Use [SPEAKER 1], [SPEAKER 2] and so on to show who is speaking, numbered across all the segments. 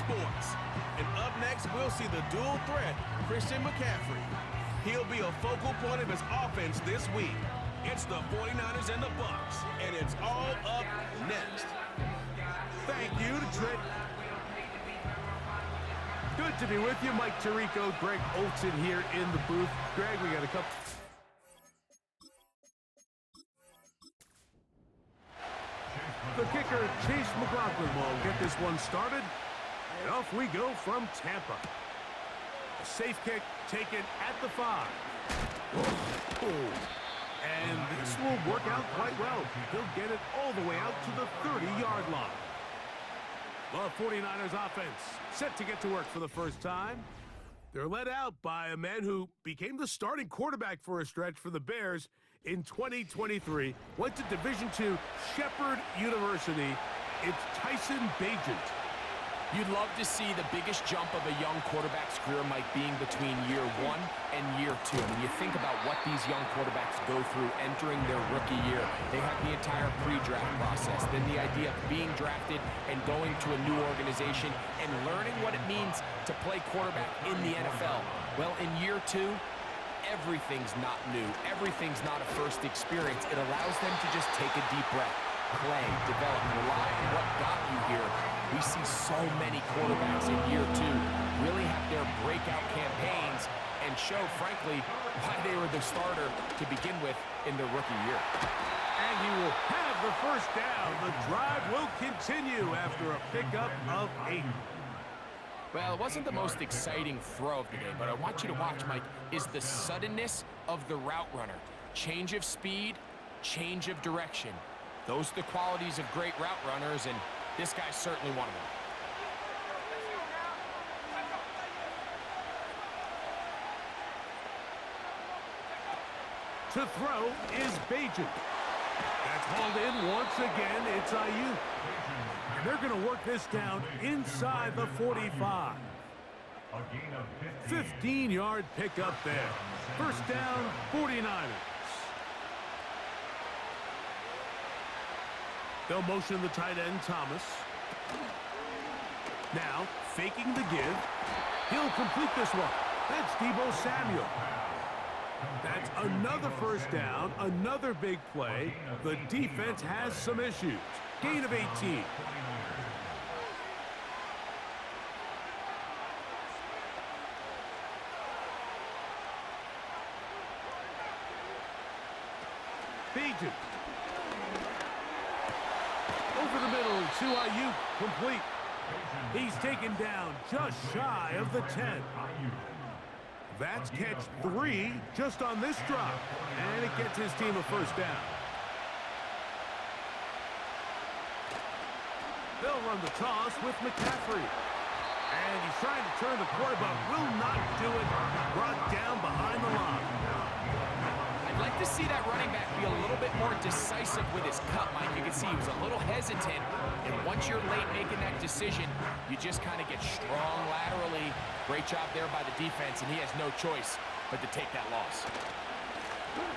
[SPEAKER 1] sports. And up next, we'll see the dual threat, Christian McCaffrey. He'll be a focal point of his offense this week. It's the 49ers and the Bucs, and it's all up next.
[SPEAKER 2] Thank you to Trent. Good to be with you, Mike Tirico, Greg Olson here in the booth. Greg, we got a couple. The kicker, Chase McLaughlin, will get this one started. And off we go from Tampa. A safe kick taken at the 5. And this will work out quite well. He'll get it all the way out to the 30-yard line. The 49ers offense set to get to work for the first time. They're led out by a man who became the starting quarterback for a stretch for the Bears in 2023. Went to Division II Shepherd University. It's Tyson Bagent.
[SPEAKER 3] You'd love to see the biggest jump of a young quarterback's career, Mike, being between year 1 and year 2. When you think about what these young quarterbacks go through entering their rookie year, they have the entire pre-draft process, then the idea of being drafted and going to a new organization and learning what it means to play quarterback in the NFL. Well, in year 2, everything's not new. Everything's not a first experience. It allows them to just take a deep breath, play, develop, rely on what got you here. We see so many quarterbacks in year 2 really have their breakout campaigns and show, frankly, why they were the starter to begin with in their rookie year.
[SPEAKER 2] And he will have the first down. The drive will continue after a pickup of 8.
[SPEAKER 3] Well, it wasn't the most exciting throw of the day, but I want you to watch, Mike, is the suddenness of the route runner. Change of speed, change of direction. Those are the qualities of great route runners, and this guy's certainly one of them.
[SPEAKER 2] To throw is Bagent. That's hauled in once again. It's Ayuk. And they're going to work this down inside the 45. 15-yard pickup there. First down, 49ers. They'll motion the tight end, Thomas. Now, faking the give. He'll complete this one. That's Deebo Samuel. That's another first down, another big play. The defense has some issues. Gain of 18. Bagent. Over the middle to Ayuk, complete. He's taken down just shy of the 10. That's catch 3 just on this drop, and it gets his team a first down. They'll run the toss with McCaffrey. And he's trying to turn the corner, but will not do it. Brought down behind the line.
[SPEAKER 3] I'd like to see that running back be a little bit more decisive with his cut, Mike. You can see he was a little hesitant, and once you're late making that decision, you just kind of get strong laterally. Great job there by the defense, and he has no choice but to take that loss.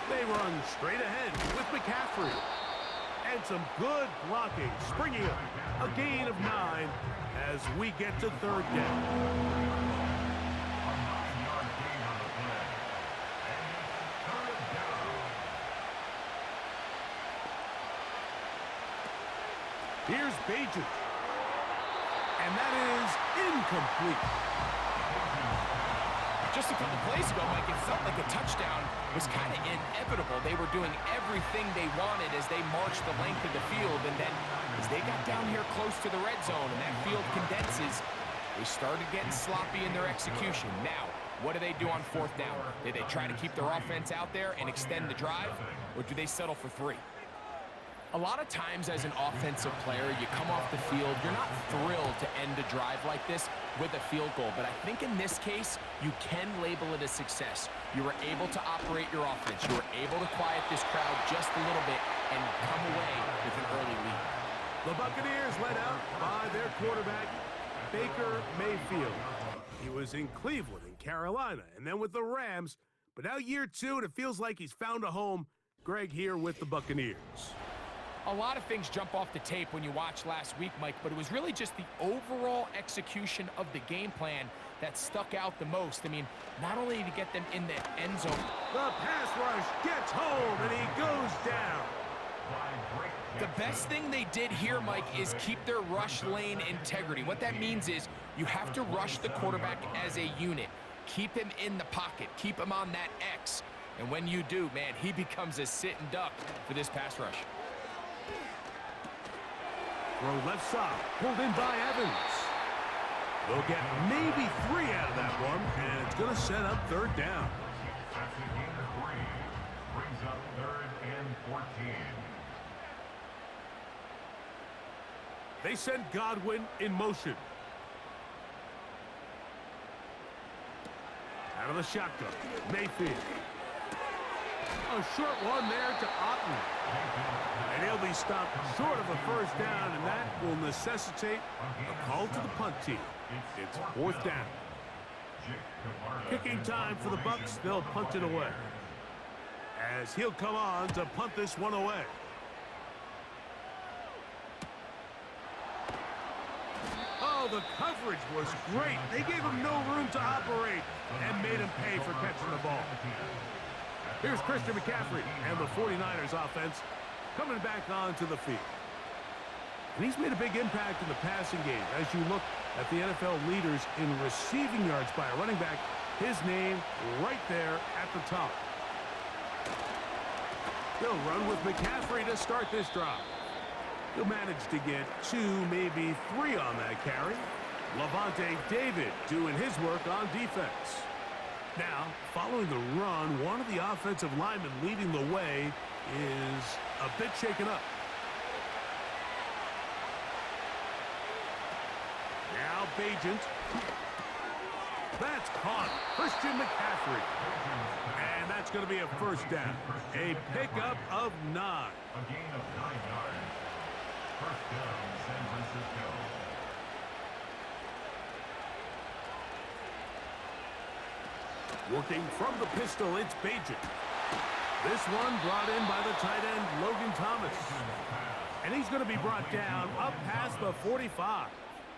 [SPEAKER 2] They run straight ahead with McCaffrey. And some good blocking, springing up. A gain of 9 as we get to third down. Here's Bagent. And that is incomplete.
[SPEAKER 3] Just a couple plays ago, Mike, it felt like a touchdown was kind of inevitable. They were doing everything they wanted as they marched the length of the field, and then as they got down here close to the red zone and that field condenses, they started getting sloppy in their execution. Now, what do they do on fourth down? Do they try to keep their offense out there and extend the drive, or do they settle for 3? A lot of times as an offensive player, you come off the field, you're not thrilled to end a drive like this with a field goal. But I think in this case, you can label it a success. You were able to operate your offense. You were able to quiet this crowd just a little bit and come away with an early lead.
[SPEAKER 2] The Buccaneers led out by their quarterback, Baker Mayfield. He was in Cleveland and Carolina, and then with the Rams. But now year 2, and it feels like he's found a home. Greg here with the Buccaneers.
[SPEAKER 3] A lot of things jump off the tape when you watch last week, Mike, but it was really just the overall execution of the game plan that stuck out the most. I mean, not only to get them in the end zone.
[SPEAKER 2] The pass rush gets home, and he goes down.
[SPEAKER 3] The best thing they did here, Mike, is keep their rush lane integrity. What that means is you have to rush the quarterback as a unit. Keep him in the pocket. Keep him on that X. And when you do, man, he becomes a sitting duck for this pass rush.
[SPEAKER 2] Throw left side, pulled in by Evans. They'll get maybe 3 out of that one, and it's going to set up third down.
[SPEAKER 4] That's a gain of 3. Brings up 3rd and 14.
[SPEAKER 2] They send Godwin in motion. Out of the shotgun, Mayfield. A short one there to Otten. And he'll be stopped short of a first down, and that will necessitate a call to the punt team. It's 4th down. Kicking time for the Bucs. They'll punt it away, as he'll come on to punt this one away. Oh, the coverage was great. They gave him no room to operate and made him pay for catching the ball. Here's Christian McCaffrey and the 49ers offense coming back onto the field. And he's made a big impact in the passing game. As you look at the NFL leaders in receiving yards by a running back, his name right there at the top. They'll run with McCaffrey to start this drive. He'll manage to get 2, maybe 3 on that carry. Levante David doing his work on defense. Now, following the run, one of the offensive linemen leading the way is a bit shaken up. Now, Bagent. That's caught. Christian McCaffrey. And that's going to be a first down. A pickup of 9.
[SPEAKER 4] A gain of 9 yards. First down, San Francisco.
[SPEAKER 2] Working from the pistol, it's Bagent. This one brought in by the tight end, Logan Thomas. And he's going to be brought down up past the 45.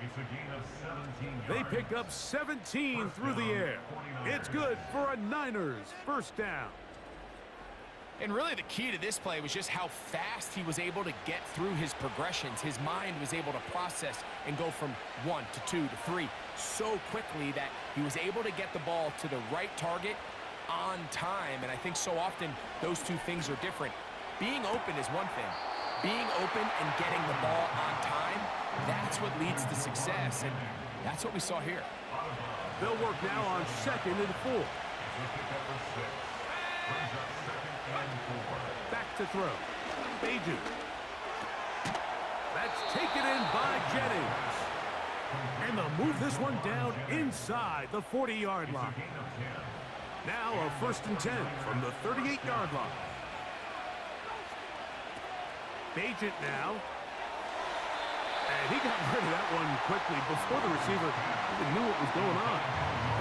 [SPEAKER 4] It's a gain of 17 yards.
[SPEAKER 2] They pick up 17 through the air. It's good for a Niners first down.
[SPEAKER 3] And really the key to this play was just how fast he was able to get through his progressions. His mind was able to process and go from 1 to 2 to 3 so quickly that he was able to get the ball to the right target on time. And I think so often those two things are different. Being open is one thing. Being open and getting the ball on time, that's what leads to success. And that's what we saw here.
[SPEAKER 2] They'll work now on 2nd and 4. Back to throw. Bagent. That's taken in by Jennings. And they'll move this one down inside the 40-yard line. Now a 1st and 10 from the 38-yard line. Bagent now. And he got rid of that one quickly before the receiver even knew what was going on.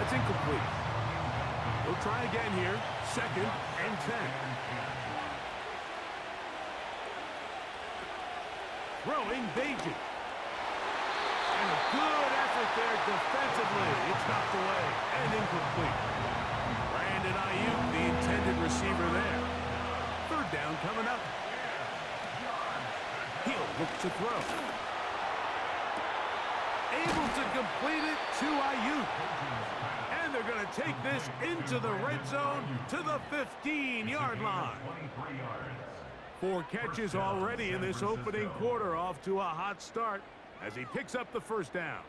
[SPEAKER 2] That's incomplete. We'll try again here. 2nd and 10. Throwing Bagent. And a good effort there defensively. It's knocked away and incomplete. Brandon Ayuk, the intended receiver there. 3rd down coming up. He'll look to throw. Able to complete it to Ayuk. And they're going to take this into the red zone to the 15-yard line. 4 catches already in this opening quarter, off to a hot start as he picks up the first down.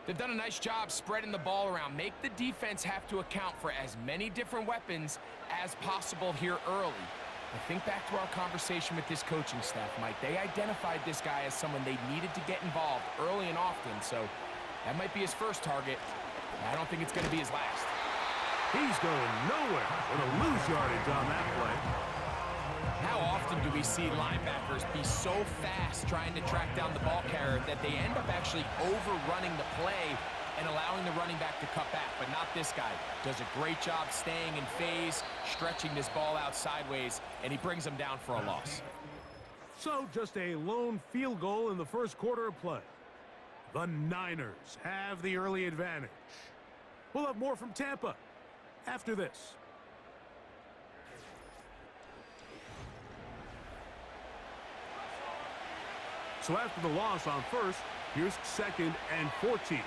[SPEAKER 3] They've done a nice job spreading the ball around. Make the defense have to account for as many different weapons as possible here early. But think back to our conversation with this coaching staff, Mike. They identified this guy as someone they needed to get involved early and often, so that might be his first target. I don't think it's going to be his last.
[SPEAKER 2] He's going nowhere. Going to lose yardage on that play.
[SPEAKER 3] How often do we see linebackers be so fast trying to track down the ball carrier that they end up actually overrunning the play and allowing the running back to cut back? But not this guy. Does a great job staying in phase, stretching this ball out sideways, and he brings them down for a loss.
[SPEAKER 2] So just a lone field goal in the first quarter of play. The Niners have the early advantage. We'll have more from Tampa after this. So after the loss on first, here's 2nd and 14.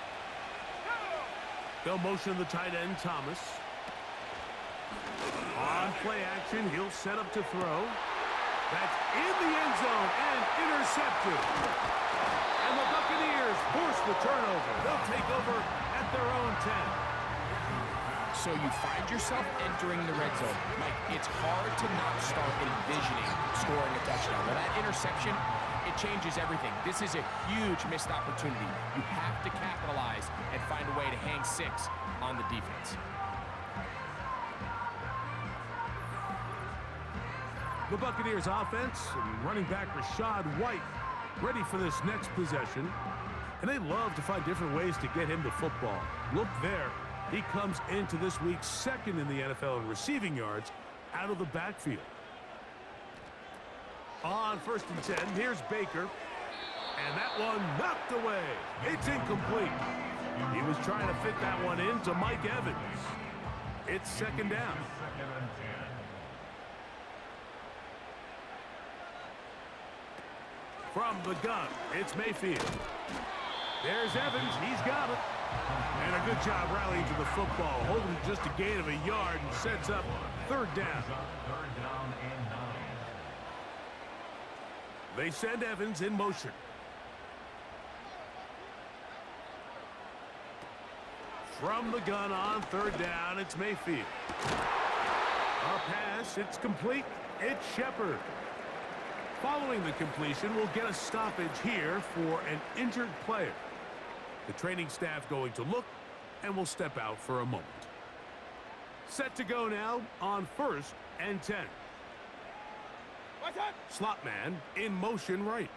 [SPEAKER 2] They'll motion the tight end, Thomas. On play action, he'll set up to throw. That's in the end zone and intercepted. And the Buccaneers force the turnover. They'll take over at their own 10.
[SPEAKER 3] So you find yourself entering the red zone. Mike, it's hard to not start envisioning scoring a touchdown. Well, that interception, it changes everything. This is a huge missed opportunity. You have to capitalize and find a way to hang 6 on the defense.
[SPEAKER 2] The Buccaneers offense, and running back Rashad White, ready for this next possession. And they love to find different ways to get him the football. Look there. He comes into this week 2nd in the NFL in receiving yards out of the backfield. On 1st and 10, here's Baker. And that one knocked away. It's incomplete. He was trying to fit that one into Mike Evans. It's 2nd down. From the gun, it's Mayfield. There's Evans. He's got it. And a good job rallying to the football, holding just a gain of a yard and sets up 3rd down. They send Evans in motion. From the gun on 3rd down, it's Mayfield. Our pass, it's complete. It's Shepard. Following the completion, we'll get a stoppage here for an injured player. The training staff going to look, and will step out for a moment. Set to go now on 1st and 10. Slot man in motion right.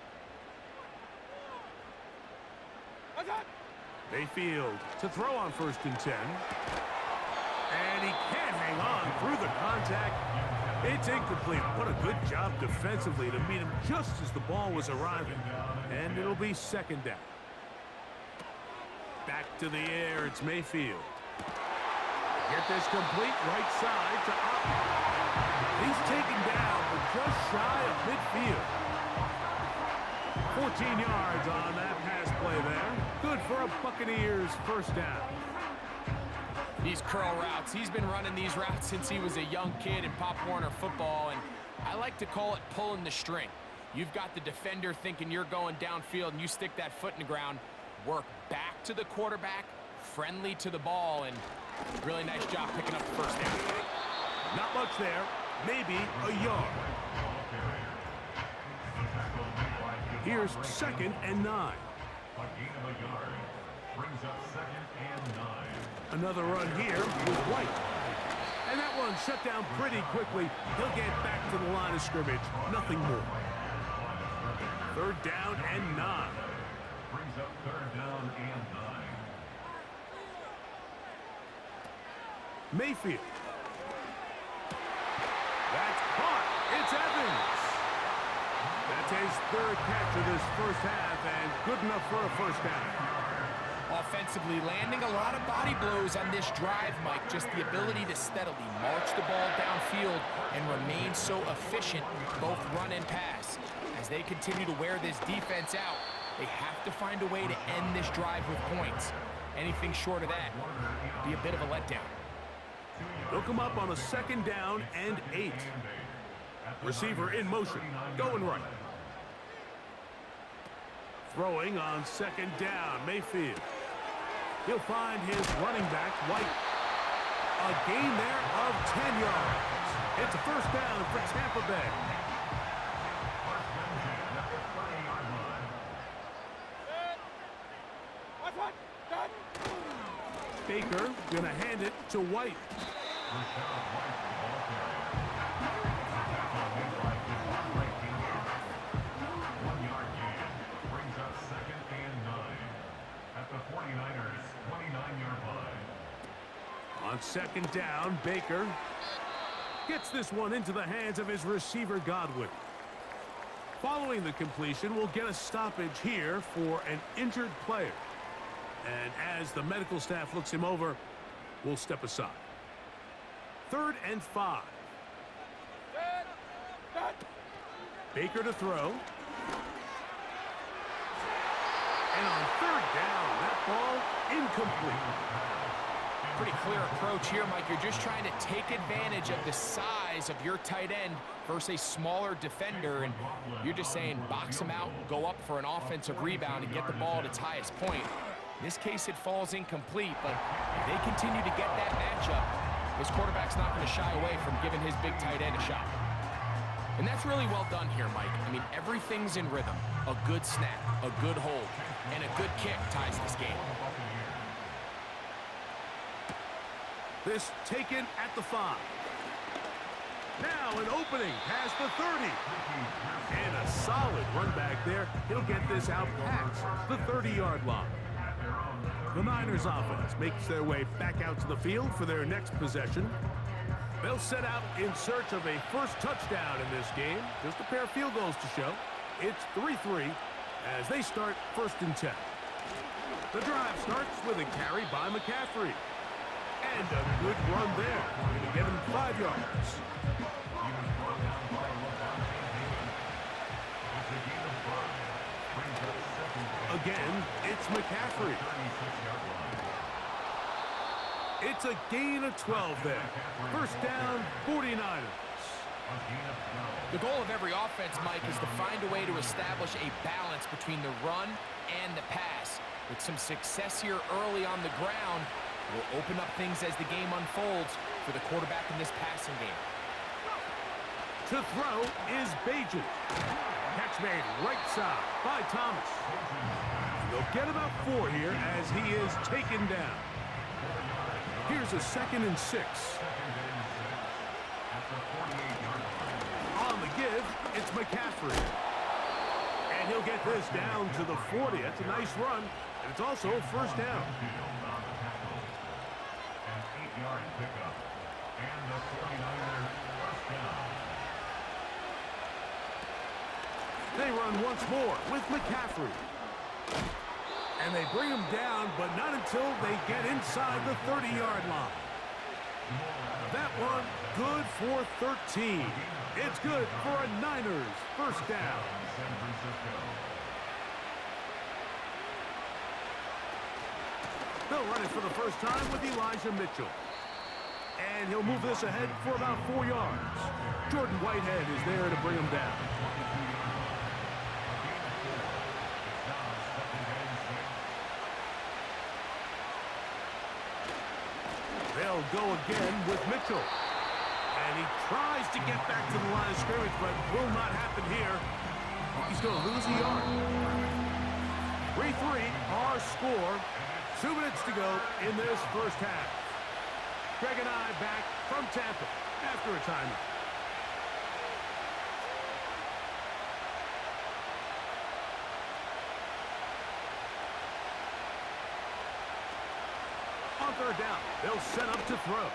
[SPEAKER 2] Mayfield to throw on 1st and 10. And he can't hang on through the contact. It's incomplete. What a good job defensively to meet him just as the ball was arriving. And it'll be 2nd down. Back to the air, it's Mayfield. Get this complete right side to up. He's taken down, but just shy of midfield. 14 yards on that pass play there. Good for a Buccaneers 1st down.
[SPEAKER 3] These curl routes, he's been running these routes since he was a young kid in Pop Warner football, and I like to call it pulling the string. You've got the defender thinking you're going downfield, and you stick that foot in the ground, work back to the quarterback, friendly to the ball, and really nice job picking up the 1st down.
[SPEAKER 2] Not much there, maybe a yard. Here's 2nd and 9.
[SPEAKER 4] A gain of a yard brings up 2nd and 9.
[SPEAKER 2] Another run here with White. And that one shut down pretty quickly. He'll get back to the line of scrimmage. Nothing more. 3rd down and 9.
[SPEAKER 4] Brings up 3rd down and 9.
[SPEAKER 2] Mayfield. That's caught. It's Evans. That's his 3rd catch of this 1st half, and good enough for a 1st down.
[SPEAKER 3] Offensively, landing a lot of body blows on this drive, Mike. Just the ability to steadily march the ball downfield and remain so efficient, both run and pass. As they continue to wear this defense out, they have to find a way to end this drive with points. Anything short of that would be a bit of a letdown.
[SPEAKER 2] They'll come up on a 2nd down and 8. Receiver in motion, going right. Throwing on 2nd down, Mayfield. He'll find his running back, White. A gain there of 10 yards. It's a 1st down for Tampa Bay. Baker gonna hand it to White. On 2nd down, Baker gets this one into the hands of his receiver, Godwin. Following the completion, we'll get a stoppage here for an injured player. And as the medical staff looks him over, we'll step aside. 3rd and 5. Baker to throw. And on 3rd down, that ball incomplete.
[SPEAKER 3] Pretty clear approach here, Mike. You're just trying to take advantage of the size of your tight end versus a smaller defender, and you're just saying box him out, go up for an offensive rebound, and get the ball at its highest point. In this case, it falls incomplete, but if they continue to get that matchup, this quarterback's not going to shy away from giving his big tight end a shot. And that's really well done here, Mike. I mean, everything's in rhythm. A good snap, a good hold, and a good kick ties this game.
[SPEAKER 2] This taken at the 5. Now an opening past the 30. And a solid run back there. He'll get this out past the 30-yard line. The Niners offense makes their way back out to the field for their next possession. They'll set out in search of a first touchdown in this game. Just a pair of field goals to show. It's 3-3 as they start 1st and 10. The drive starts with a carry by McCaffrey. And a good run there. Going to get him 5 yards. Again, it's McCaffrey. It's a gain of 12 there. 1st down, 49ers.
[SPEAKER 3] The goal of every offense, Mike, is to find a way to establish a balance between the run and the pass. With some success here early on the ground, will open up things as the game unfolds for the quarterback in this passing game.
[SPEAKER 2] To throw is Bajan. Catch made right side by Thomas. They'll get about 4 here as he is taken down. Here's a 2nd and 6. On the give, it's McCaffrey. And he'll get this down to the 40. That's a nice run, and it's also 1st down.
[SPEAKER 4] An 8-yard pickup. And the 49ers first down.
[SPEAKER 2] They run once more with McCaffrey. And they bring him down, but not until they get inside the 30-yard line. That one good for 13. It's good for a Niners first down.
[SPEAKER 4] San Francisco.
[SPEAKER 2] They'll run it for the first time with Elijah Mitchell. And he'll move this ahead for about 4 yards. Jordan Whitehead is there to bring him down. They'll go again with Mitchell. And he tries to get back to the line of scrimmage, but will not happen here. He's going to lose a yard. 3-3, our score. 2 minutes to go in this first half. Greg and I back from Tampa after a timeout. On 3rd down, they'll set up to throw.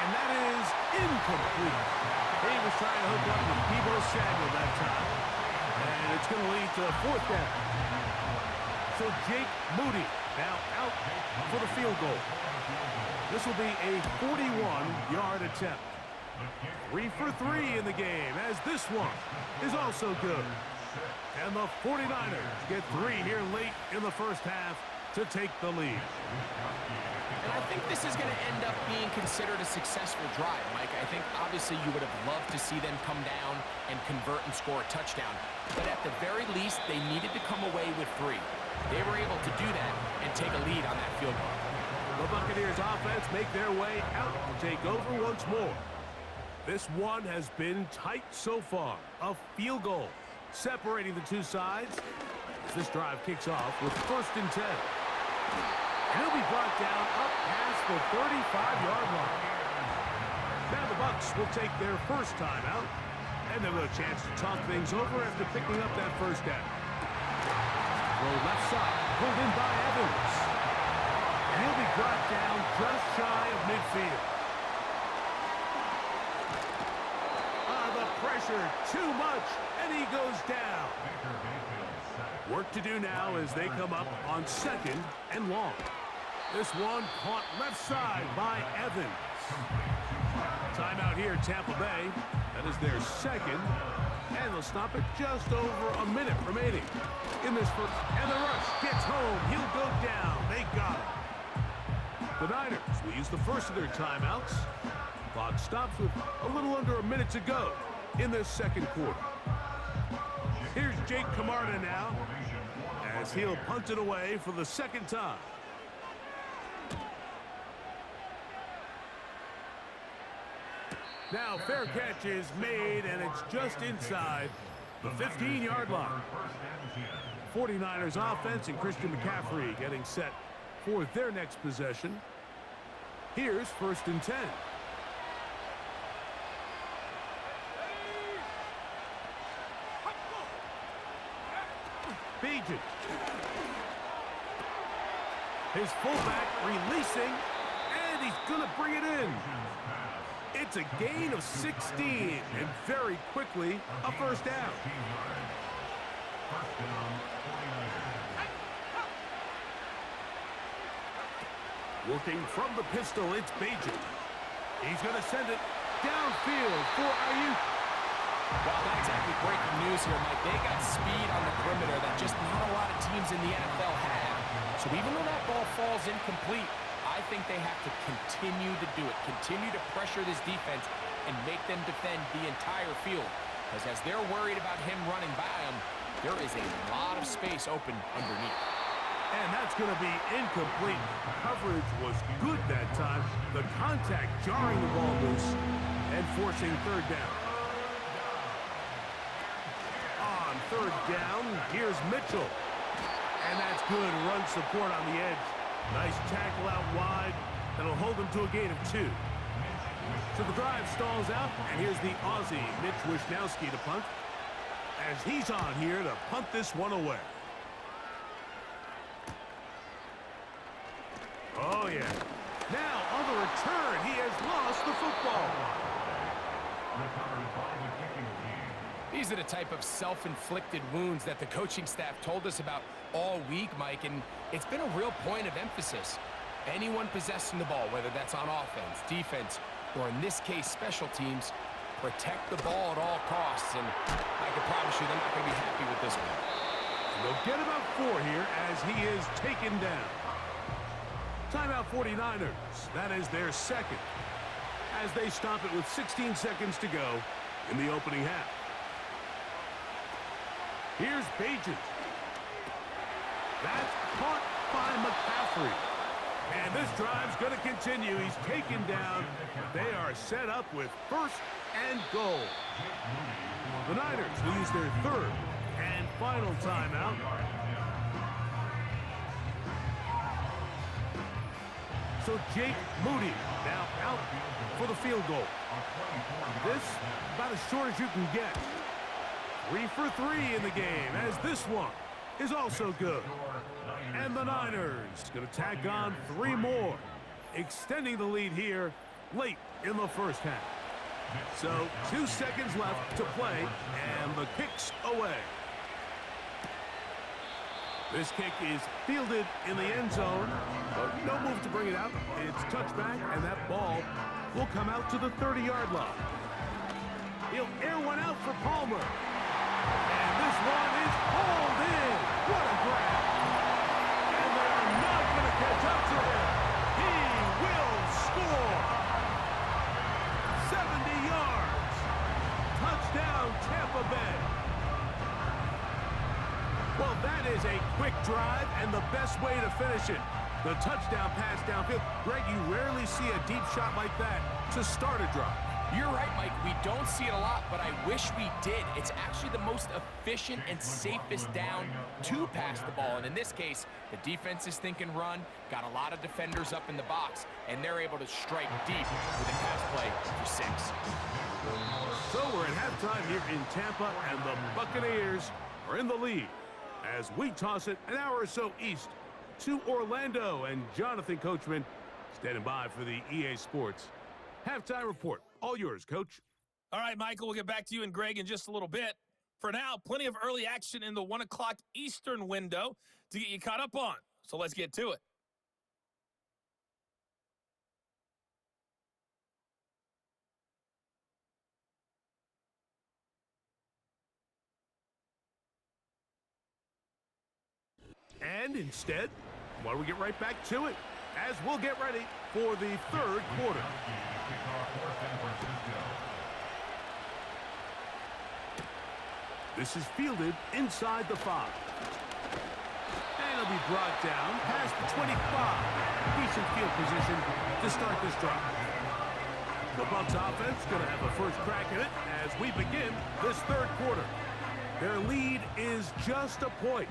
[SPEAKER 2] And that is incomplete. He was trying to hook up with Deebo Samuel that time. And it's going to lead to a 4th down. So Jake Moody now out for the field goal. This will be a 41-yard attempt. 3 for 3 in the game, as this one is also good. And the 49ers get 3 here late in the first half to take the lead.
[SPEAKER 3] And I think this is going to end up being considered a successful drive, Mike. I think obviously you would have loved to see them come down and convert and score a touchdown. But at the very least, they needed to come away with 3. They were able to do that and take a lead on that field goal.
[SPEAKER 2] The Buccaneers offense make their way out to take over once more. This one has been tight so far. A field goal separating the two sides. As this drive kicks off with 1st and 10. And he'll be brought down up past the 35-yard line. Now the Bucs will take their first time out. And they'll have a chance to talk things over after picking up that 1st down. Throw left side, pulled in by Evans. And he'll be brought down just shy of midfield. The pressure too much, and he goes down. Work to do now as they come up on 2nd and long. This one caught left side by Evans. Timeout here, Tampa Bay. That is their 2nd, and they'll stop it just over a minute remaining in this first. And the rush gets home. He'll go down. They got him. The Niners will use the first of their timeouts. Clock stops with a little under a minute to go in this 2nd quarter. Here's Jake Camarda now as he'll punt it away for the 2nd time. Now fair catch is made, and it's just inside the 15-yard line. 49ers offense and Christian McCaffrey getting set for their next possession. Here's 1st and 10. Beaton. His fullback releasing, and he's going to bring it in. It's a gain of 16, and very quickly, a 1st down. Working from the pistol, it's Beaton. He's going to send it downfield for Ayuk.
[SPEAKER 3] Well, not exactly breaking news here, Mike. They got speed on the perimeter that just not a lot of teams in the NFL have. So even though that ball falls incomplete, I think they have to continue to do it. Continue to pressure this defense and make them defend the entire field. Because as they're worried about him running by them, there is a lot of space open underneath.
[SPEAKER 2] And that's going to be incomplete. Coverage was good that time. The contact jarring the ball loose and forcing 3rd down. On 3rd down, here's Mitchell. And that's good run support on the edge. Nice tackle out wide. That'll hold them to a gain of 2. So the drive stalls out, and here's the Aussie, Mitch Wishnowsky, to punt. As he's on here to punt this one away. Oh, yeah. Now, on the return, he has lost the football.
[SPEAKER 3] These are the type of self-inflicted wounds that the coaching staff told us about all week, Mike, and it's been a real point of emphasis. Anyone possessing the ball, whether that's on offense, defense, or in this case, special teams, protect the ball at all costs, and I can promise you they're not going to be happy with this one.
[SPEAKER 2] And they'll get about 4 here as he is taken down. Timeout 49ers. That is their 2nd. As they stop it with 16 seconds to go in the opening half. Here's Beaton. That's caught by McCaffrey. And this drive's going to continue. He's taken down. They are set up with 1st and goal. The Niners will use their 3rd and final timeout. So Jake Moody now out for the field goal. This about as short as you can get. 3 for 3 in the game, as this one is also good. And the Niners going to tack on 3 more, extending the lead here late in the 1st half. So 2 seconds left to play, and the kick's away. This kick is fielded in the end zone, but no move to bring it out. It's touchback, and that ball will come out to the 30-yard line. He'll air one out for Palmer. And this one is hauled in. What a grab. And they are not going to catch up to him. He will score. 70 yards. Touchdown, Tampa Bay. Well, that is a quick drive and the best way to finish it. The touchdown pass downfield. Greg, you rarely see a deep shot like that to start a drive.
[SPEAKER 3] You're right, Mike. We don't see it a lot, but I wish we did. It's actually the most efficient and safest down to pass the ball. And in this case, the defense is thinking run, got a lot of defenders up in the box, and they're able to strike deep with a pass play for 6.
[SPEAKER 2] So we're at halftime here in Tampa, and the Buccaneers are in the lead as we toss it an hour or so east to Orlando, and Jonathan Coachman standing by for the EA Sports Halftime Report. All yours, Coach.
[SPEAKER 5] All right, Michael, we'll get back to you and Greg in just a little bit. For now, plenty of early action in the 1 o'clock Eastern window to get you caught up on. So let's get to it.
[SPEAKER 2] And instead, why don't we get right back to it as we'll get ready for the third quarter. This is fielded inside the 5. And it'll be brought down past the 25. Decent field position to start this drive. The Bucs offense going to have a first crack at it as we begin this third quarter. Their lead is just a point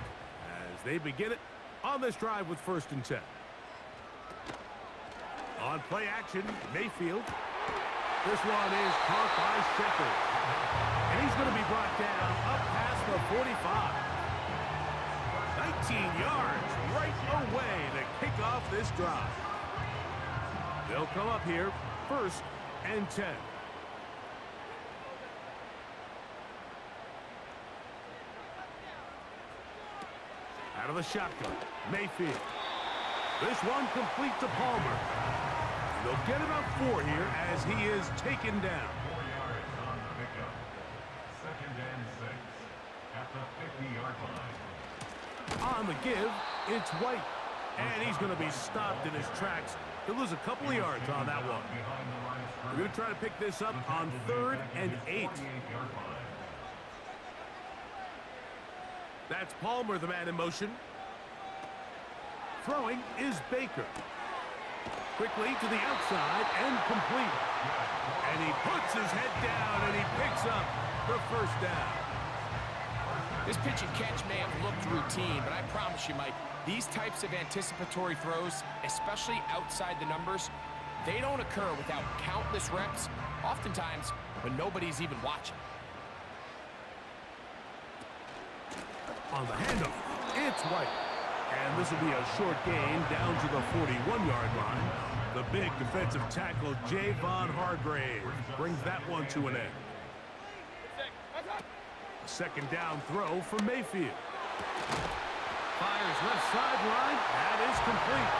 [SPEAKER 2] as they begin it on this drive with 1st and 10. On play action, Mayfield. This one is caught by Shepard. And he's going to be brought down up past the 45. 19 yards right away to kick off this drive. They'll come up here 1st and 10. Out of the shotgun, Mayfield. This one complete to Palmer. They'll get about 4 here as he is taken down.
[SPEAKER 4] 4 yards on the pickup. 2nd and 6 at the 50-yard line.
[SPEAKER 2] On the give, it's White. And he's going to be stopped in his tracks. He'll lose a couple of yards on that one. We're going to try to pick this up on 3rd and 8. That's Palmer, the man in motion. Throwing is Baker. Quickly to the outside and complete. And he puts his head down and he picks up the 1st down.
[SPEAKER 3] This pitch and catch may have looked routine, but I promise you, Mike, these types of anticipatory throws, especially outside the numbers, they don't occur without countless reps, oftentimes when nobody's even watching.
[SPEAKER 2] On the handoff, it's White. And this will be a short gain down to the 41-yard line. The big defensive tackle, Javon Hargrave, brings that one to an end. 2nd down throw for Mayfield. Fires left sideline. That is complete.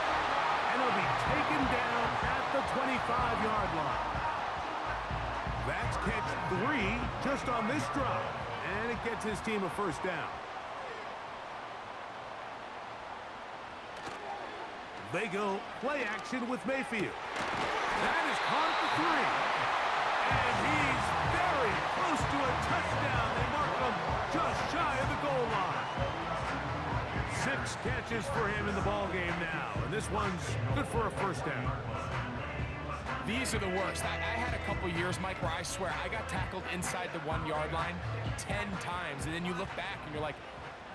[SPEAKER 2] And it'll be taken down at the 25-yard line. That's catch 3 just on this drive. And it gets his team a 1st down. They go play action with Mayfield. That is caught for 3. And he's very close to a touchdown. They mark him just shy of the goal line. 6 catches for him in the ball game now. And this one's good for a 1st down.
[SPEAKER 3] These are the worst. I had a couple years, Mike, where I swear I got tackled inside the 1-yard line 10 times. And then you look back and you're like,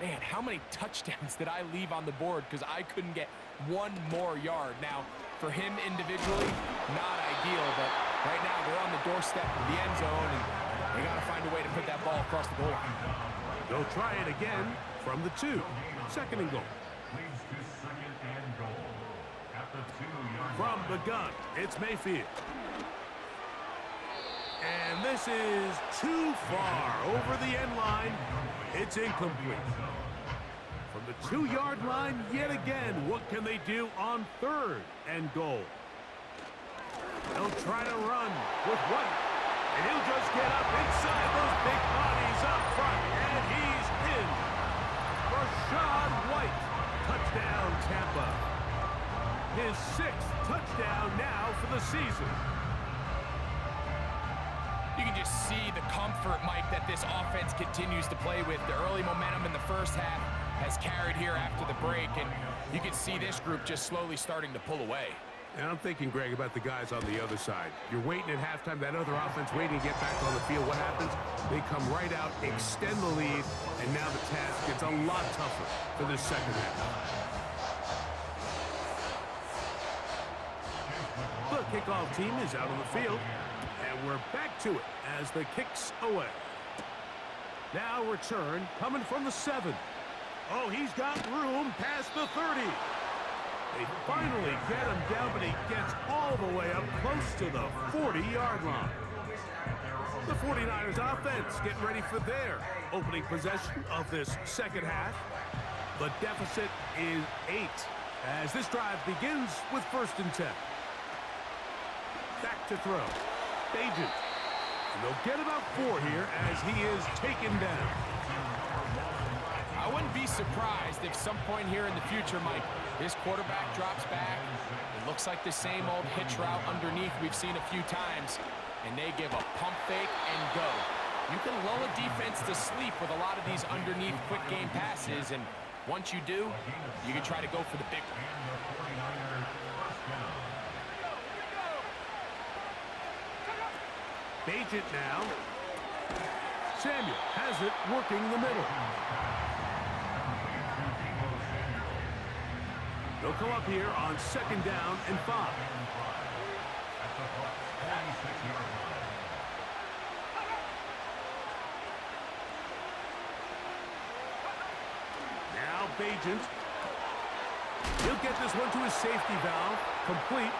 [SPEAKER 3] man, how many touchdowns did I leave on the board because I couldn't get 1 more yard? Now, for him individually, not ideal, but right now they're on the doorstep of the end zone, and they got to find a way to put that ball across the goal line.
[SPEAKER 2] They'll try it again from the 2. 2nd and goal.
[SPEAKER 4] Leads to 2nd and goal at the 2-yard
[SPEAKER 2] From
[SPEAKER 4] line.
[SPEAKER 2] the gun, it's Mayfield. And this is too far over the end line. It's incomplete. From the 2-yard line yet again, what can they do on 3rd and goal? They'll try to run with White. And he'll just get up inside those big bodies up front. And he's in. Rashad White. Touchdown, Tampa. His 6th touchdown now for the season.
[SPEAKER 3] You can just see the comfort, Mike, that this offense continues to play with. The early momentum in the 1st half has carried here after the break, and you can see this group just slowly starting to pull away.
[SPEAKER 2] And I'm thinking, Greg, about the guys on the other side. You're waiting at halftime, that other offense waiting to get back on the field. What happens? They come right out, extend the lead, and now the task gets a lot tougher for this 2nd half. The kickoff team is out on the field, and we're back to it as the kick's away. Now return coming from the 7. Oh, he's got room past the 30. They finally get him down, but he gets all the way up close to the 40-yard line. The 49ers offense getting ready for their opening possession of this second half. The deficit is 8 as this drive begins with 1st and 10. Back to throw. Agent. And they'll get about 4 here as he is taken down.
[SPEAKER 3] I wouldn't be surprised if some point here in the future, Mike, this quarterback drops back. It looks like the same old hitch route underneath we've seen a few times, and they give a pump fake and go. You can lull a defense to sleep with a lot of these underneath quick game passes, and once you do, you can try to go for the big one.
[SPEAKER 2] Agent now. Samuel has it working the middle. They'll come up here on 2nd down and 5. Now Bagent. He'll get this one to his safety valve. Complete.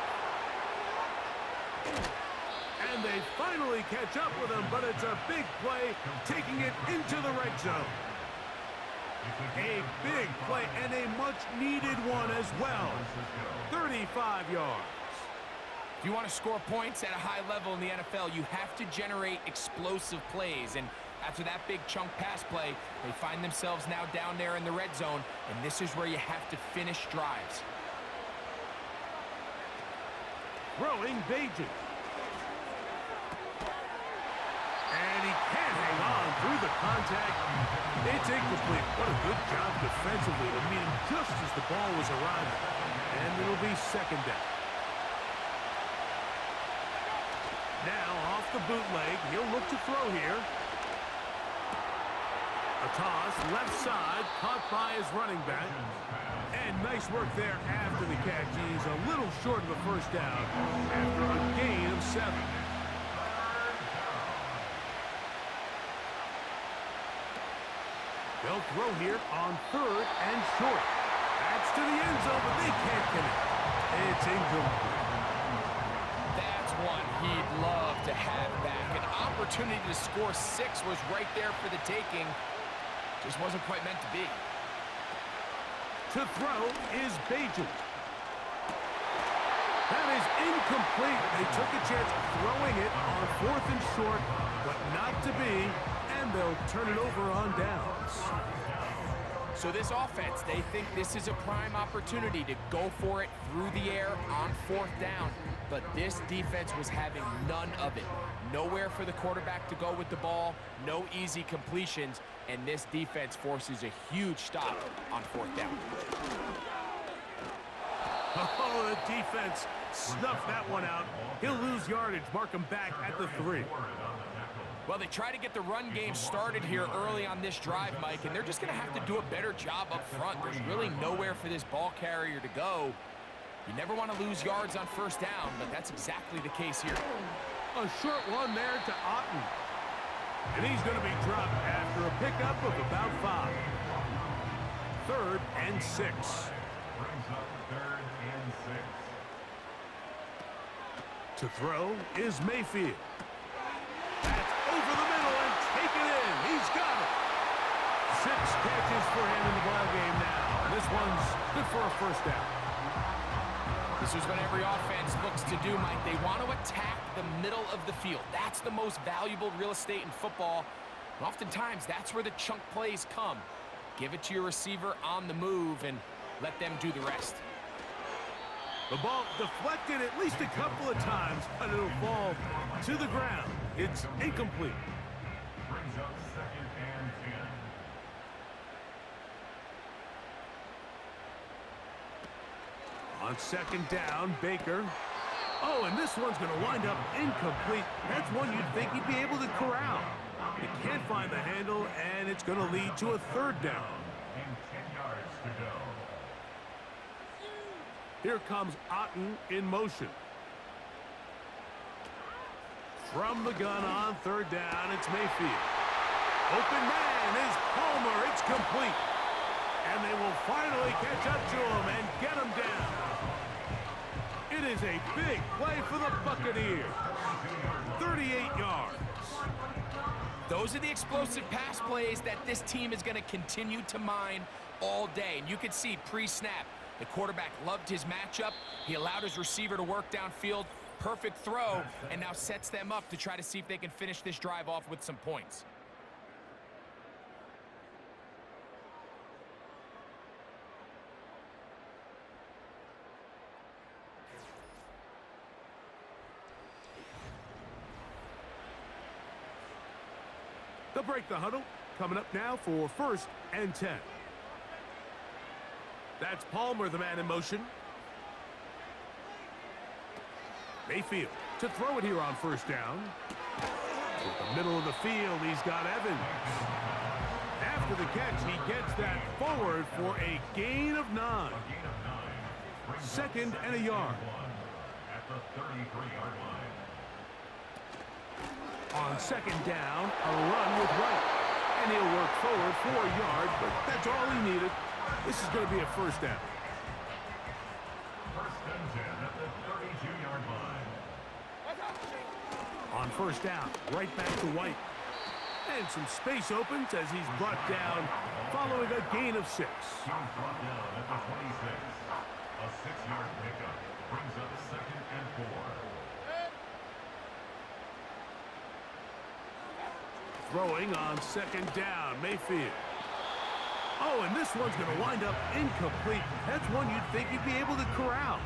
[SPEAKER 2] And they finally catch up with him, but it's a big play, taking it into the red zone. A big play and a much-needed one as well. 35 yards.
[SPEAKER 3] If you want to score points at a high level in the NFL, you have to generate explosive plays. And after that big chunk pass play, they find themselves now down there in the red zone, and this is where you have to finish drives.
[SPEAKER 2] Throwing Bagent. And he can't hang on through the contact. It's incomplete. What a good job defensively to meet him just as the ball was arriving. And it'll be 2nd down. Now off the bootleg, he'll look to throw here. A toss, left side, caught by his running back. And nice work there after the catch. He's a little short of the 1st down after a gain of 7. They'll throw here on 3rd and short. That's to the end zone, but they can't connect. It's incomplete.
[SPEAKER 3] That's one he'd love to have back. An opportunity to score 6 was right there for the taking. Just wasn't quite meant to be.
[SPEAKER 2] To throw is Bagent. That is incomplete. They took a chance throwing it on 4th and short, but not to be. And they'll turn it over on downs.
[SPEAKER 3] So this offense, they think this is a prime opportunity to go for it through the air on 4th down. But this defense was having none of it. Nowhere for the quarterback to go with the ball, no easy completions, and this defense forces a huge stop on 4th down.
[SPEAKER 2] Oh, the defense snuffed that one out. He'll lose yardage, mark him back at the 3.
[SPEAKER 3] Well, they try to get the run game started here early on this drive, Mike, and they're just going to have to do a better job up front. There's really nowhere for this ball carrier to go. You never want to lose yards on 1st down, but that's exactly the case here.
[SPEAKER 2] A short one there to Otten. And he's going to be dropped after a pickup of about 5. 3rd and 6.
[SPEAKER 4] Brings up 3rd and 6.
[SPEAKER 2] To throw is Mayfield. That's over the middle and taken in. He's got it. 6 catches for him in the ballgame now. This one's good for a 1st down.
[SPEAKER 3] This is what every offense looks to do, Mike. They want to attack the middle of the field. That's the most valuable real estate in football. And oftentimes, that's where the chunk plays come. Give it to your receiver on the move and let them do the rest.
[SPEAKER 2] The ball deflected at least a couple of times, but it'll fall to the ground. It's incomplete.
[SPEAKER 4] Brings up 2nd and 10.
[SPEAKER 2] On 2nd down, Baker. Oh, and this one's going to wind up incomplete. That's one you'd think he'd be able to corral. He can't find the handle, and it's going to lead to a 3rd down.
[SPEAKER 4] And 10 yards to go.
[SPEAKER 2] Here comes Otten in motion. From the gun on 3rd down, it's Mayfield. Open man is Palmer. It's complete. And they will finally catch up to him and get him down. It is a big play for the Buccaneers. 38 yards.
[SPEAKER 3] Those are the explosive pass plays that this team is going to continue to mine all day. And you can see pre-snap, the quarterback loved his matchup. He allowed his receiver to work downfield. Perfect throw, and now sets them up to try to see if they can finish this drive off with some points.
[SPEAKER 2] They'll break the huddle. Coming up now for 1st and 10. That's Palmer, the man in motion. Mayfield to throw it here on 1st down. To the middle of the field, he's got Evans. After the catch, he gets that forward for a gain of 9. 2nd and a yard.
[SPEAKER 4] At the 33-yard line.
[SPEAKER 2] On 2nd down, a run with Wright. And he'll work forward for a yard, but that's all he needed. This is going to be a 1st down.
[SPEAKER 4] 1st and 10 at the 32-yard line.
[SPEAKER 2] On 1st down, right back to White. And some space opens as he's brought down following a gain of 6.
[SPEAKER 4] He's brought down at the 26. A 6-yard pickup brings up 2nd and 4.
[SPEAKER 2] Throwing on 2nd down, Mayfield. Oh, and this one's going to wind up incomplete. That's one you'd think he'd be able to corral.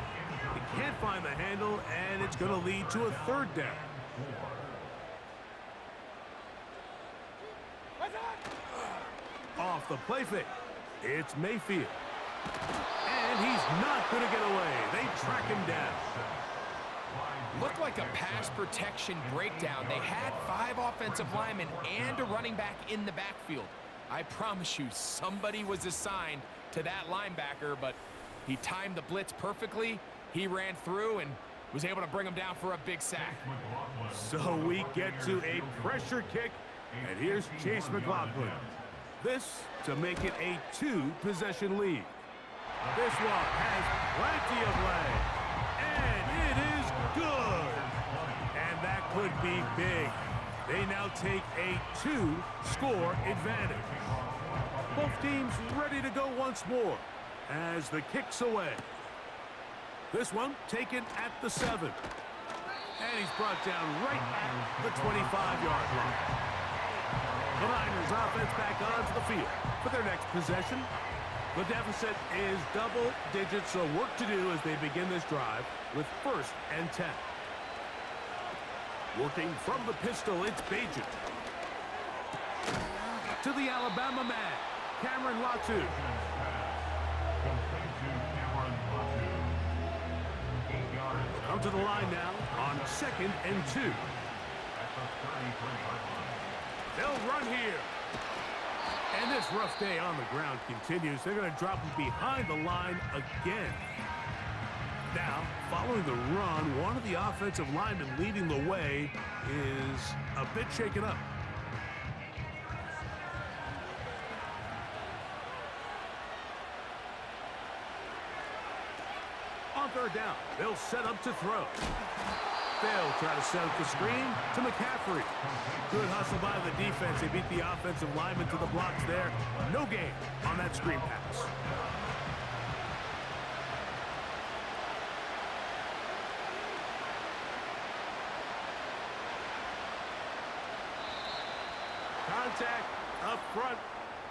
[SPEAKER 2] He can't find the handle, and it's going to lead to a 3rd down. Off the play fake, it's Mayfield. And he's not going to get away. They track him down.
[SPEAKER 3] Looked like a pass protection breakdown. They had 5 offensive linemen and a running back in the backfield. I promise you, somebody was assigned to that linebacker, but he timed the blitz perfectly. He ran through and was able to bring him down for a big sack.
[SPEAKER 2] So we get to a pressure kick, and here's Chase McLaughlin. This to make it a 2-possession lead. This one has plenty of leg, and it is good. And that could be big. They now take a 2-score advantage. Both teams ready to go once more as the kick's away. This one taken at the 7. And he's brought down right at the 25-yard line. The Niners offense back onto the field for their next possession. The deficit is double digits, so work to do as they begin this drive with 1st and 10. Working from the pistol, it's Bagent. To the Alabama man, Cameron Latu. Come to the line now on 2nd and 2. They'll run here. And this rough day on the ground continues. They're going to drop him behind the line again. Now, following the run, one of the offensive linemen leading the way is a bit shaken up. On 3rd down, they'll set up to throw. They'll try to set up the screen to McCaffrey. Good hustle by the defense. They beat the offensive lineman to the blocks there. No gain on that screen pass. Contact up front.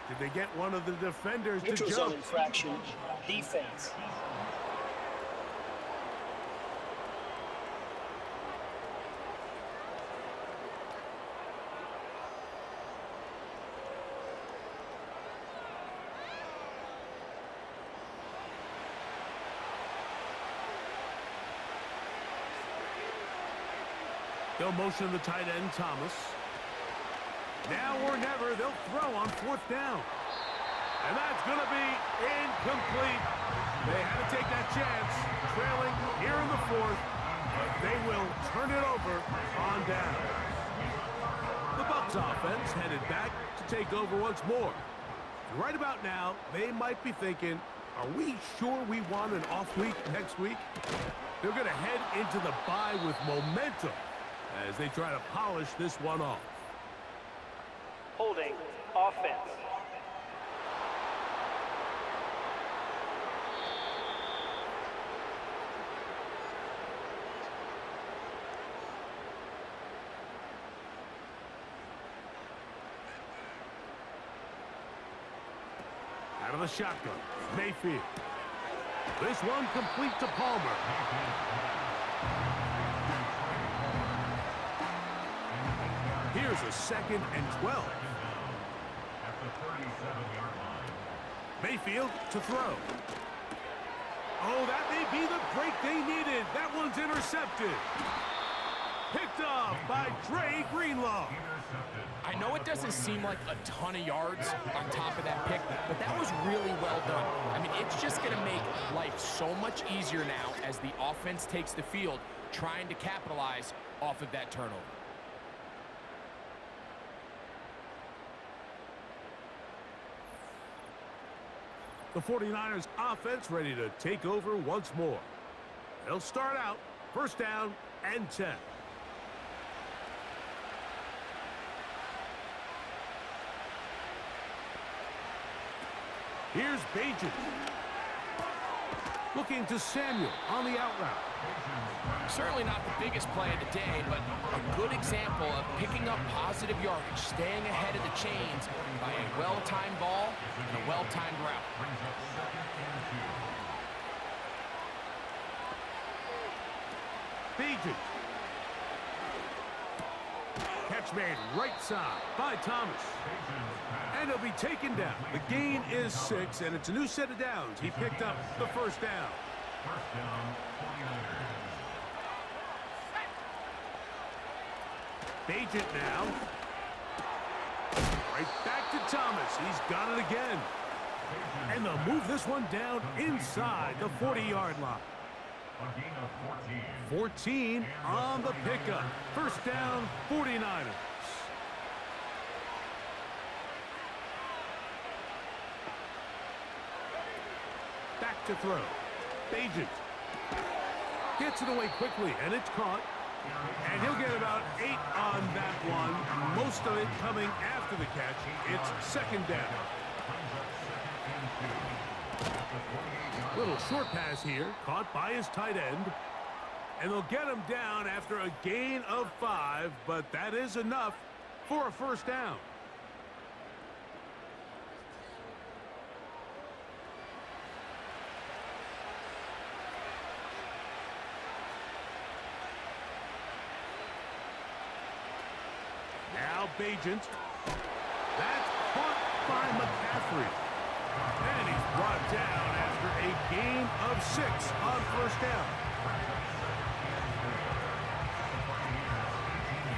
[SPEAKER 2] Did they get one of the defenders to
[SPEAKER 6] Neutral zone
[SPEAKER 2] jump?
[SPEAKER 6] infraction, defense.
[SPEAKER 2] They'll motion the tight end, Thomas. Now or never, they'll throw on 4th down. And that's going to be incomplete. They had to take that chance, trailing here in the 4th, but they will turn it over on down. The Bucs offense headed back to take over once more. And right about now, they might be thinking, are we sure we want an off week next week? They're going to head into the bye with momentum as they try to polish this one off.
[SPEAKER 6] Holding offense.
[SPEAKER 2] Out of the shotgun, Mayfield. This one complete to Palmer. Here's a 2nd and 12.
[SPEAKER 4] At the 37-yard line.
[SPEAKER 2] Mayfield to throw. Oh, that may be the break they needed. That one's intercepted. Picked off by Dre Greenlaw.
[SPEAKER 3] I know it doesn't seem like a ton of yards on top of that pick, but that was really well done. I mean, it's just going to make life so much easier now as the offense takes the field, trying to capitalize off of that turnover.
[SPEAKER 2] The 49ers offense ready to take over once more. They'll start out 1st down and 10. Here's Bajan. Looking to Samuel on the out route.
[SPEAKER 3] Certainly not the biggest play of the day, but a good example of picking up positive yardage, staying ahead of the chains by a well-timed ball and a well-timed route.
[SPEAKER 2] Bajan. Catch made right side by Thomas. And he'll be taken down. The gain is 6, and it's a new set of downs. He picked up the 1st down.
[SPEAKER 4] 1st down, 49ers.
[SPEAKER 2] Bajan now. Right back to Thomas. He's got it again. And they'll move this one down inside the 40-yard line.
[SPEAKER 4] A gain of 14.
[SPEAKER 2] 14 on the pickup. 1st down, 49ers. Back to throw. Bajan gets it away quickly, and it's caught. And he'll get about 8 on that one. Most of it coming after the catch. It's 2nd down. Little short pass here, caught by his tight end. And they'll get him down after a gain of 5, but that is enough for a 1st down. Now Bajan. That's caught by McCaffrey. And he's brought down after a gain of 6 on 1st down.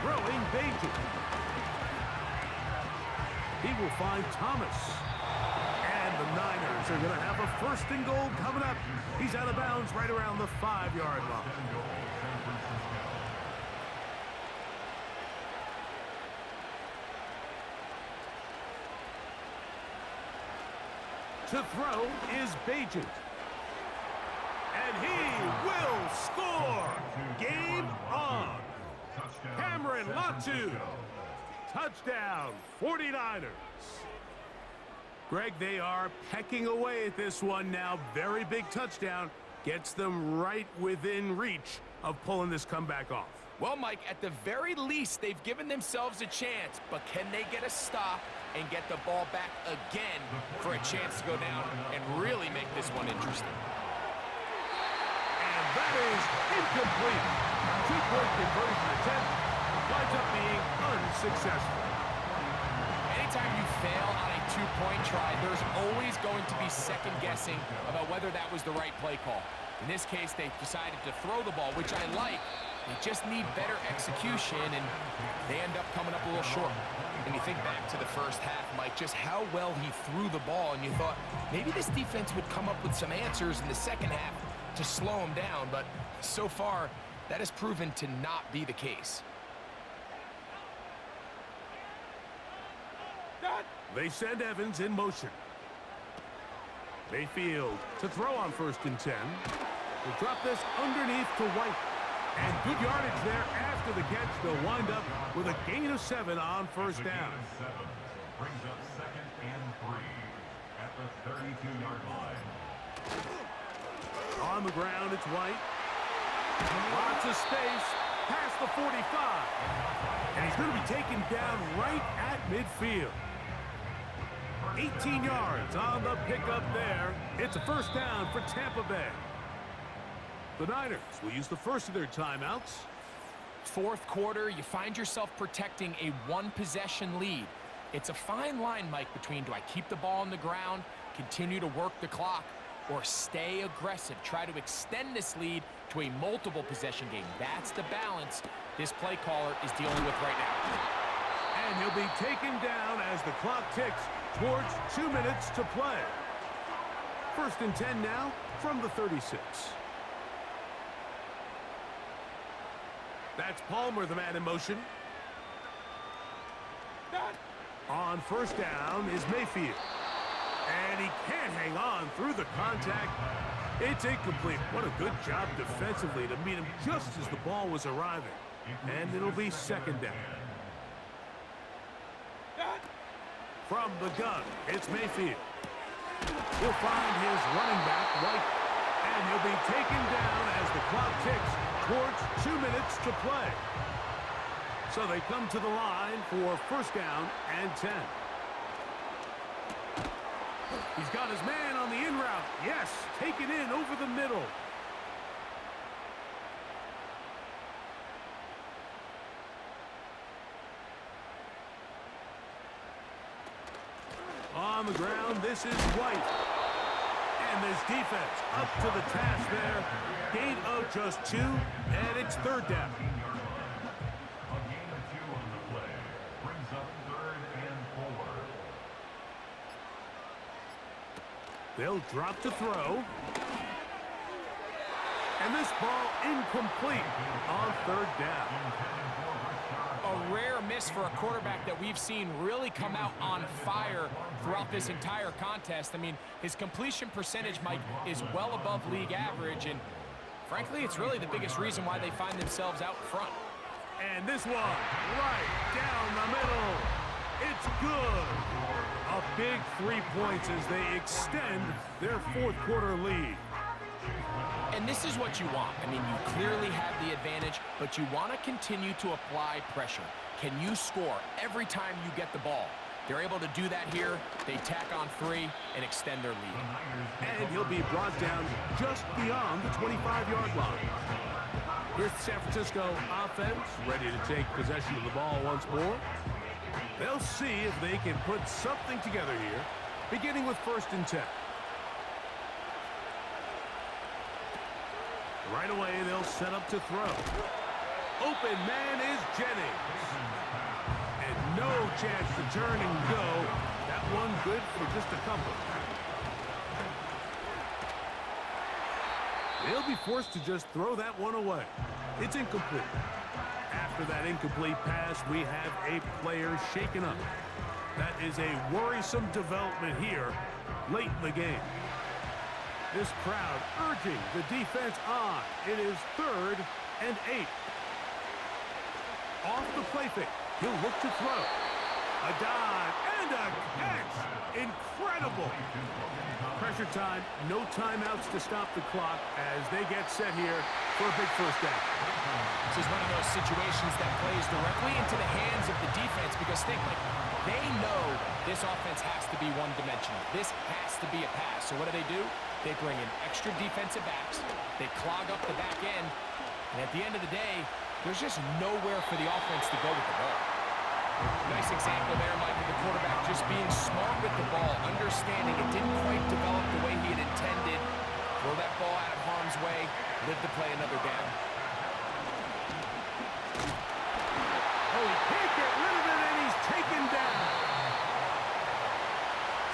[SPEAKER 2] Throwing Bajan. He will find Thomas. And the Niners are going to have a 1st and goal coming up. He's out of bounds right around the 5-yard line. To throw is Bajan. And he will score! Game on! Cameron Latu! Touchdown, 49ers! Greg, they are pecking away at this one now. Very big touchdown. Gets them right within reach of pulling this comeback off.
[SPEAKER 3] Well, Mike, at the very least, they've given themselves a chance, but can they get a stop and get the ball back again for a chance to go down and really make this one interesting?
[SPEAKER 2] And that is incomplete. 2-point conversion attempt winds up being unsuccessful.
[SPEAKER 3] Anytime you fail on a 2-point try, there's always going to be second guessing about whether that was the right play call. In this case, they decided to throw the ball, which I like. They just need better execution, and they end up coming up a little short. And you think back to the 1st half, Mike, just how well he threw the ball, and you thought maybe this defense would come up with some answers in the 2nd half to slow him down, but so far, that has proven to not be the case.
[SPEAKER 2] They send Evans in motion. Mayfield to throw on 1st and 10. They'll drop this underneath to White. And good yardage there after the catch. They'll wind up with a gain of 7 on 1st down.
[SPEAKER 4] Brings up 2nd and 3 at the 32-yard line.
[SPEAKER 2] On the ground, it's White. Lots of space past the 45. And he's going to be taken down right at midfield. 18 yards on the pickup there. It's a first down for Tampa Bay. The Niners will use the first of their timeouts.
[SPEAKER 3] Fourth quarter, you find yourself protecting a one-possession lead. It's a fine line, Mike, between do I keep the ball on the ground, continue to work the clock, or stay aggressive, try to extend this lead to a multiple possession game. That's the balance this play caller is dealing with right now.
[SPEAKER 2] And he'll be taken down as the clock ticks towards 2 minutes to play. First and 10 now from the 36. That's Palmer, the man in motion. On first down is Mayfield. And he can't hang on through the contact. It's incomplete. What a good job defensively to meet him just as the ball was arriving. And it'll be second down. From the gun, it's Mayfield. He'll find his running back, White. And he'll be taken down as the clock ticks towards 2 minutes to play. So they come to the line for first down and 10. He's got his man on the in route. Yes, taken in over the middle. On the ground, this is White. And this defense up to the task there. Gain of just 2, and it's third down.
[SPEAKER 4] A gain of 2 on the play. Brings up 3rd and 4.
[SPEAKER 2] They'll drop to throw. And this ball incomplete on third down.
[SPEAKER 3] A rare miss for a quarterback that we've seen really come out on fire throughout this entire contest. I mean, his completion percentage, Mike, is well above league average, and frankly, it's really the biggest reason why they find themselves out front.
[SPEAKER 2] And this one, right down the middle. It's good. A big 3 points as they extend their fourth quarter lead.
[SPEAKER 3] And this is what you want. I mean, you clearly have the advantage, but you want to continue to apply pressure. Can you score every time you get the ball? They're able to do that here. They tack on 3 and extend their lead.
[SPEAKER 2] And he'll be brought down just beyond the 25-yard line. Here's the San Francisco offense, ready to take possession of the ball once more. They'll see if they can put something together here, beginning with first and 10. Right away, they'll set up to throw. Open man is Jennings. And no chance to turn and go. That one good for just a couple. They'll be forced to just throw that one away. It's incomplete. After that incomplete pass, we have a player shaken up. That is a worrisome development here late in the game. This crowd urging the defense on. It is 3rd and 8. Off the play fake. He'll look to throw. A dive and a catch. Incredible. Pressure time. No timeouts to stop the clock as they get set here for a big first down.
[SPEAKER 3] This is one of those situations that plays directly into the hands of the defense because think, like, they know this offense has to be one-dimensional. This has to be a pass. So what do? They bring in extra defensive backs. They clog up the back end. And at the end of the day, there's just nowhere for the offense to go with the ball. Nice example there, Mike, of the quarterback just being smart with the ball, understanding it didn't quite develop the way he had intended. Throw that ball out of harm's way, live to play another down.
[SPEAKER 2] Oh, he can't get rid of it, and he's taken down.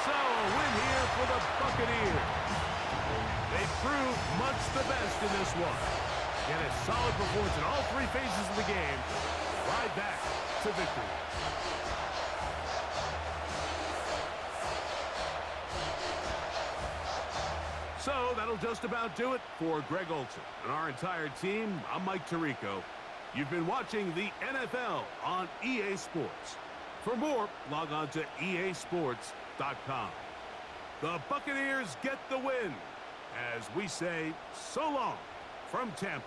[SPEAKER 2] So, a win here for the Buccaneers. They proved much the best in this one. Get a solid performance in all 3 phases of the game. Ride back to victory. So that'll just about do it for Greg Olson and our entire team. I'm Mike Tirico. You've been watching the NFL on EA Sports. For more, log on to easports.com. The Buccaneers get the win, as we say so long from Tampa.